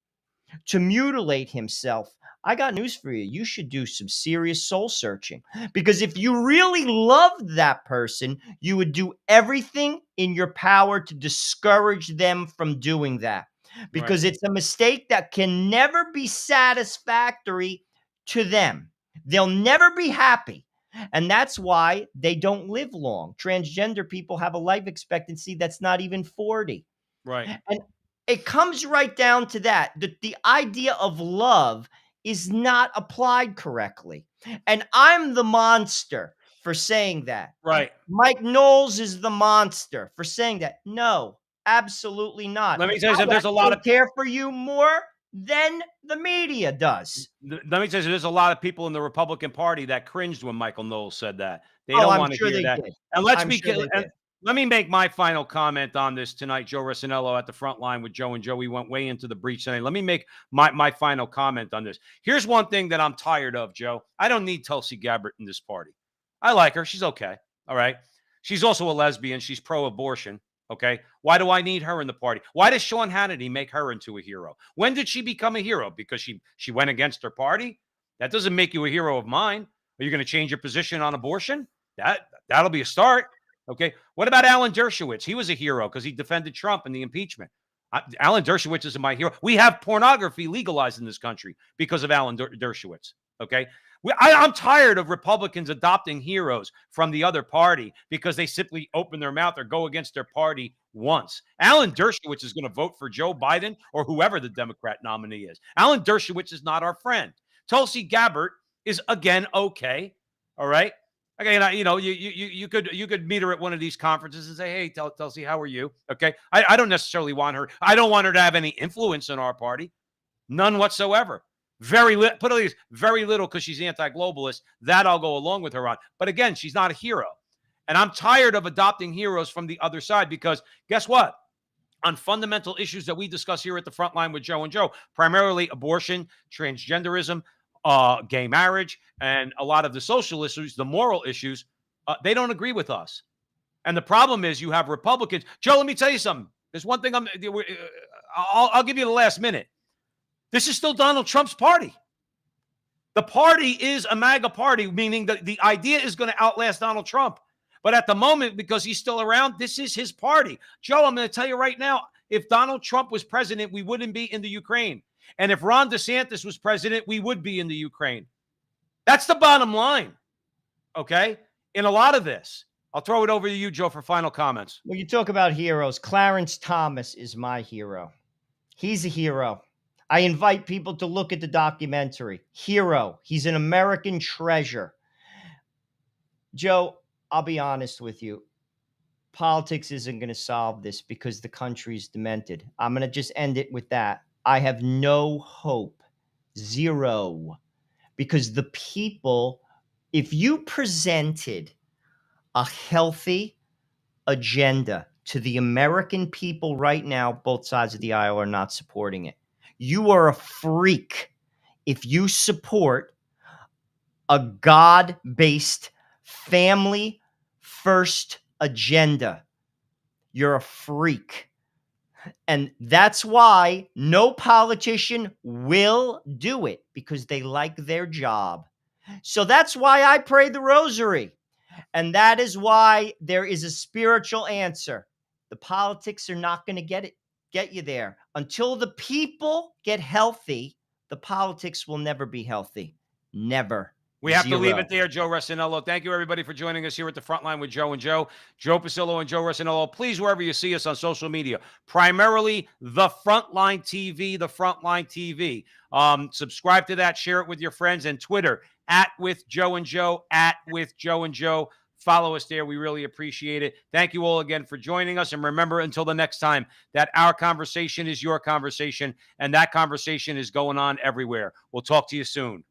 to mutilate himself, I got news for you. You should do some serious soul searching, because if you really loved that person, you would do everything in your power to discourage them from doing that, because it's a mistake that can never be satisfactory to them. They'll never be happy. And that's why they don't live long. Transgender people have a life expectancy that's not even 40. Right. And it comes right down to that. The idea of love is not applied correctly. And I'm the monster for saying that. Right. Mike Knowles is the monster for saying that. No, absolutely not. Let me tell you something. There's a lot of care for you more than the media does. Let me tell you, there's a lot of people in the Republican Party that cringed when Michael Knowles said that. They Oh, don't I'm want to sure hear they that. did. And let's I'm be sure they and did. let me make my final comment on this tonight. Joe Rossinello at the front line with Joe and Joe. We went way into the breach tonight. Let me make my final comment on this. Here's one thing that I'm tired of, Joe. I don't need Tulsi Gabbard in this party. I like her. She's okay. All right. She's also a lesbian. She's pro-abortion. Okay. Why do I need her in the party? Why does Sean Hannity make her into a hero? When did she become a hero? Because she went against her party? That doesn't make you a hero of mine. Are you going to change your position on abortion? That'll be a start. Okay. What about Alan Dershowitz? He was a hero because he defended Trump in the impeachment. Alan Dershowitz is my hero. We have pornography legalized in this country because of Alan Dershowitz. Okay. I'm tired of Republicans adopting heroes from the other party because they simply open their mouth or go against their party once. Alan Dershowitz is going to vote for Joe Biden or whoever the Democrat nominee is. Alan Dershowitz is not our friend. Tulsi Gabbard is, again, okay. All right. Okay, you could meet her at one of these conferences and say, "Hey, Tulsi, how are you?" Okay, I don't necessarily want her. I don't want her to have any influence in our party, none whatsoever. Very little. Put at least very little because she's anti-globalist. That I'll go along with her on. But again, she's not a hero, and I'm tired of adopting heroes from the other side because guess what? On fundamental issues that we discuss here at the front line with Joe and Joe, primarily abortion, transgenderism, gay marriage, and a lot of the social issues, the moral issues, they don't agree with us. And the problem is you have Republicans. Joe, let me tell you something. There's one thing I'll give you the last minute. This is still Donald Trump's party. The party is a MAGA party, meaning that the idea is going to outlast Donald Trump. But at the moment, because he's still around, this is his party. Joe, I'm going to tell you right now, if Donald Trump was president, we wouldn't be in the Ukraine. And if Ron DeSantis was president, we would be in the Ukraine. That's the bottom line, okay, in a lot of this. I'll throw it over to you, Joe, for final comments. When you talk about heroes, Clarence Thomas is my hero. He's a hero. I invite people to look at the documentary. Hero. He's an American treasure. Joe, I'll be honest with you. Politics isn't going to solve this because the country's demented. I'm going to just end it with that. I have no hope. Zero. Because the people, if you presented a healthy agenda to the American people right now, both sides of the aisle are not supporting it. You are a freak if you support a God-based family-first agenda. You're a freak. And that's why no politician will do it, because they like their job. So that's why I pray the rosary. And that is why there is a spiritual answer. The politics are not going to get you there. Until the people get healthy, the politics will never be healthy. Never. We have Zero. to leave it there, Joe Rossinello. Thank you, everybody, for joining us here at the Frontline with Joe and Joe. Joe Pasillo and Joe Rossinello. Please, wherever you see us on social media, primarily the Frontline TV, the Frontline TV. Subscribe to that. Share it with your friends. And Twitter, @WithJoeandJoe, @WithJoeandJoe. Follow us there. We really appreciate it. Thank you all again for joining us. And remember, until the next time, that our conversation is your conversation, and that conversation is going on everywhere. We'll talk to you soon.